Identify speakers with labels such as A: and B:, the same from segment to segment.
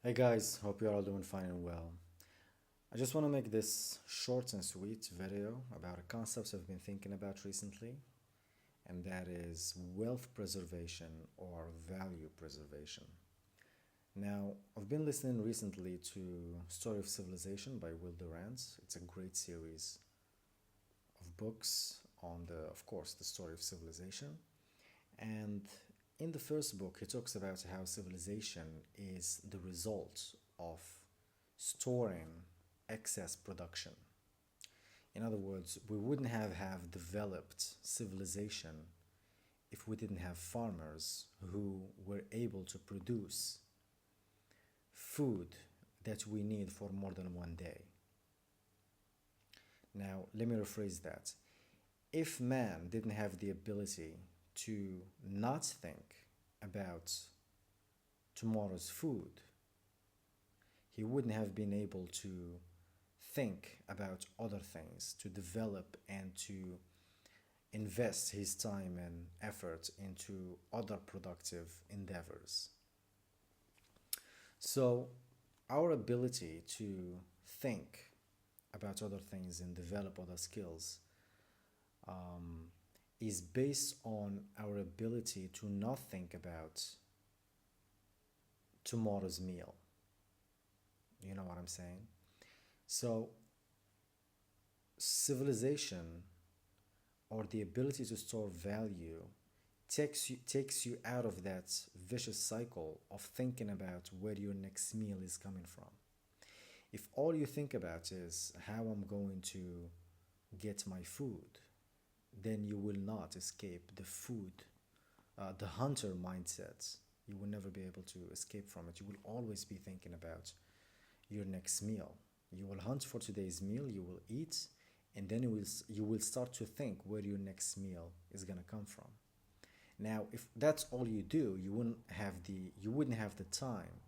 A: Hey guys, hope you're all doing fine and well. I just want to make this short and sweet video about a concept I've been thinking about recently, and that is wealth preservation or value preservation. Now, I've been listening recently to Story of Civilization by Will Durant. It's a great series of books on of course, the story of civilization. And in the first book, he talks about how civilization is the result of storing excess production. In other words, we wouldn't have developed civilization if we didn't have farmers who were able to produce food that we need for more than one day. Now, let me rephrase that. If man didn't have the ability to not think about tomorrow's food, he wouldn't have been able to think about other things, to develop and to invest his time and effort into other productive endeavors. So, our ability to think about other things and develop other skills um, is based on our ability to not think about tomorrow's meal. You know what I'm saying? So, civilization or the ability to store value takes you out of that vicious cycle of thinking about where your next meal is coming from. If all you think about is how I'm going to get my food, then you will not escape the hunter mindset. You will never be able to escape from it. You will always be thinking about your next meal. You will hunt for today's meal, you will eat, and then you will start to think where your next meal is going to come from. Now, if that's all you do, you wouldn't have the time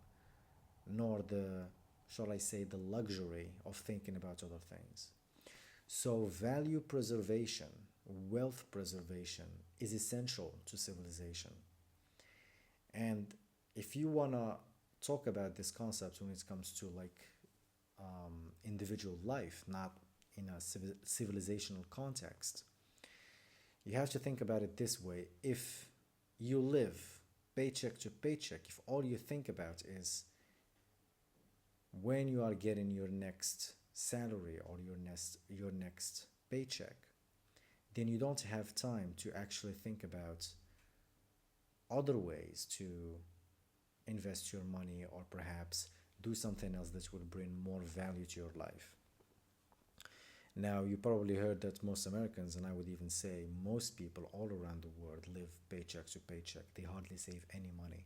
A: nor the, shall I say, the luxury of thinking about other things. So, value preservation, wealth preservation is essential to civilization. And if you want to talk about this concept when it comes to individual life, not in a civilizational context, you have to think about it this way. If you live paycheck to paycheck, if all you think about is when you are getting your next salary or your next paycheck, then you don't have time to actually think about other ways to invest your money or perhaps do something else that will bring more value to your life. Now, you probably heard that most Americans, and I would even say most people all around the world, live paycheck to paycheck. They hardly save any money.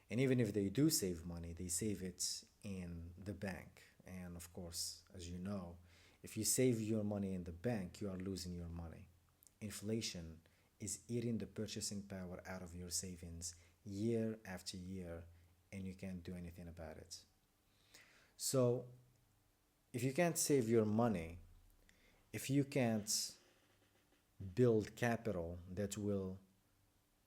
A: And even if they do save money, they save it in the bank. And of course, as you know, if you save your money in the bank, you are losing your money. Inflation is eating the purchasing power out of your savings year after year, and you can't do anything about it. So, if you can't save your money, if you can't build capital that will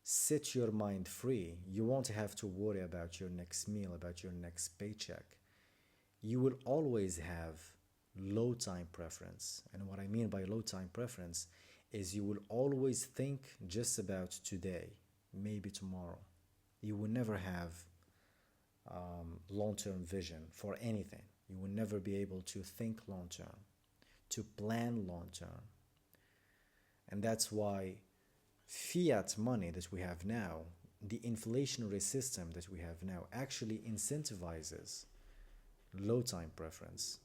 A: set your mind free, you won't have to worry about your next meal, about your next paycheck. You will always have low time preference. And what I mean by low time preference is you will always think just about today, maybe tomorrow. You will never have long term vision for anything. You will never be able to think long term, to plan long term. And that's why fiat money that we have now, the inflationary system that we have now, actually incentivizes low time preference.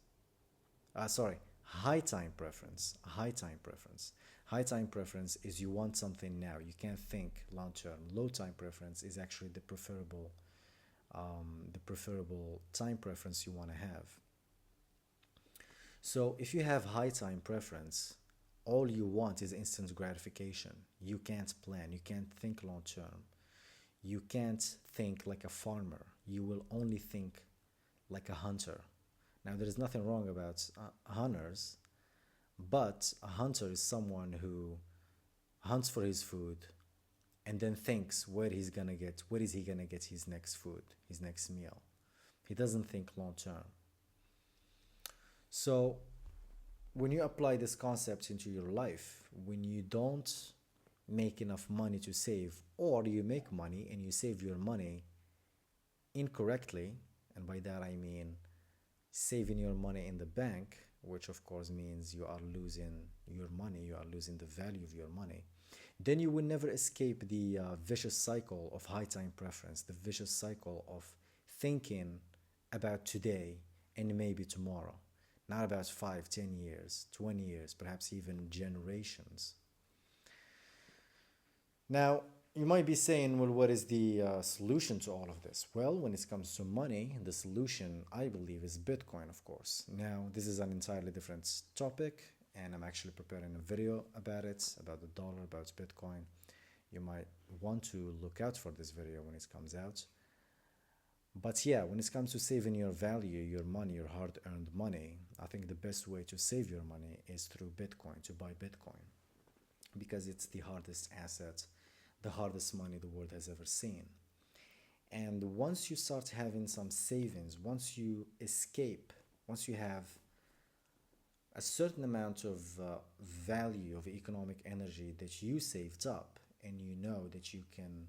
A: Sorry, high time preference. High time preference. High time preference is you want something now. You can't think long term. Low time preference is actually the preferable time preference you want to have. So if you have high time preference, all you want is instant gratification. You can't plan, you can't think long term, you can't think like a farmer. You will only think like a hunter. Now, there is nothing wrong about hunters, but a hunter is someone who hunts for his food and then thinks where is he gonna get his next food, his next meal. He doesn't think long term. So when you apply this concept into your life, when you don't make enough money to save, or you make money and you save your money incorrectly, and by that I mean saving your money in the bank, which of course means you are losing your money, you are losing the value of your money, then you will never escape the vicious cycle of high time preference, the vicious cycle of thinking about today and maybe tomorrow, not about 5, 10 years, 20 years, perhaps even generations. Now, you might be saying, well, what is the solution to all of this? Well, when it comes to money, the solution, I believe, is Bitcoin, of course. Now, this is an entirely different topic, and I'm actually preparing a video about it, about the dollar, about Bitcoin. You might want to look out for this video when it comes out. But yeah, when it comes to saving your value, your money, your hard-earned money, I think the best way to save your money is through Bitcoin, to buy Bitcoin, because it's the hardest asset, the hardest money the world has ever seen. And once you start having some savings, once you escape, once you have a certain amount of value of economic energy that you saved up, and you know that you can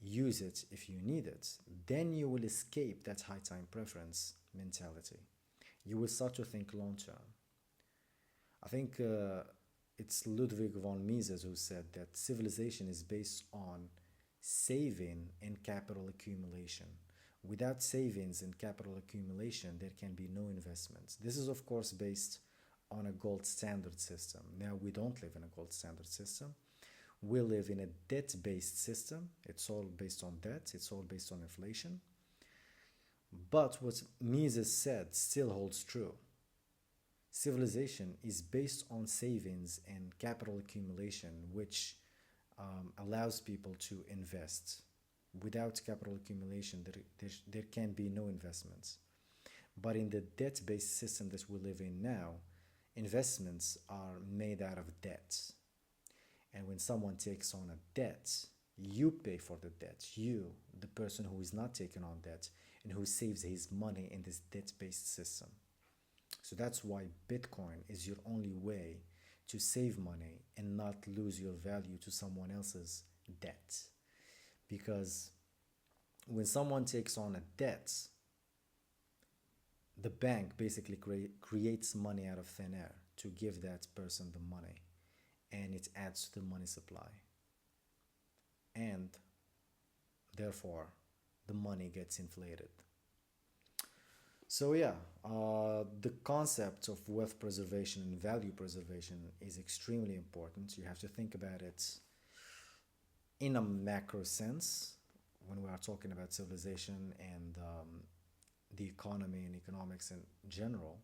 A: use it if you need it, then you will escape that high time preference mentality. You will start to think long term. I think it's Ludwig von Mises who said that civilization is based on saving and capital accumulation. Without savings and capital accumulation, there can be no investments. This is, of course, based on a gold standard system. Now, we don't live in a gold standard system. We live in a debt-based system. It's all based on debt. It's all based on inflation. But what Mises said still holds true. Civilization is based on savings and capital accumulation, which allows people to invest. Without capital accumulation, there can be no investments. But in the debt-based system that we live in now, investments are made out of debt. And when someone takes on a debt, you pay for the debt. You, the person who is not taking on debt and who saves his money in this debt-based system. So that's why Bitcoin is your only way to save money and not lose your value to someone else's debt. Because when someone takes on a debt, the bank basically creates money out of thin air to give that person the money, and it adds to the money supply. And therefore, the money gets inflated. So yeah, the concept of wealth preservation and value preservation is extremely important. You have to think about it in a macro sense when we are talking about civilization and the economy and economics in general,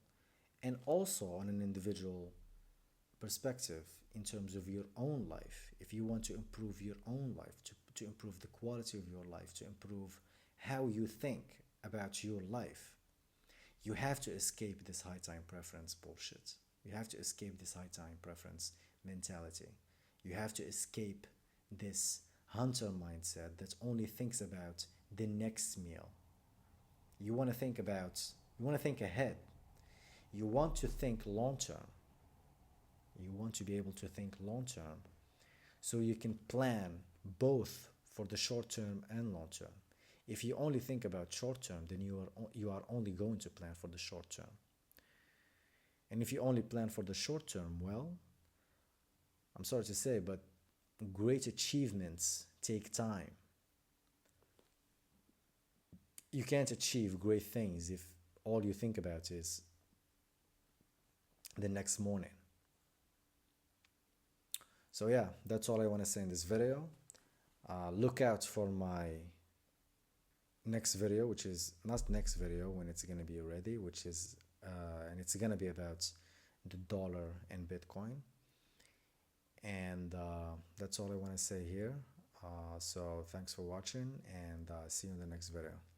A: and also on an individual perspective in terms of your own life. If you want to improve your own life, to improve the quality of your life, to improve how you think about your life, you have to escape this high time preference bullshit. You have to escape this high time preference mentality. You have to escape this hunter mindset that only thinks about the next meal. You want to think ahead. You want to think long term. You want to be able to think long term so you can plan both for the short term and long term. If you only think about short term, then you are only going to plan for the short term. And if you only plan for the short term, well, I'm sorry to say, but great achievements take time. You can't achieve great things if all you think about is the next morning. So yeah, that's all I want to say in this video. Look out for my next video, which is not next video when it's going to be ready, which is and it's going to be about the dollar and Bitcoin. And that's all I want to say here. So thanks for watching, and see you in the next video.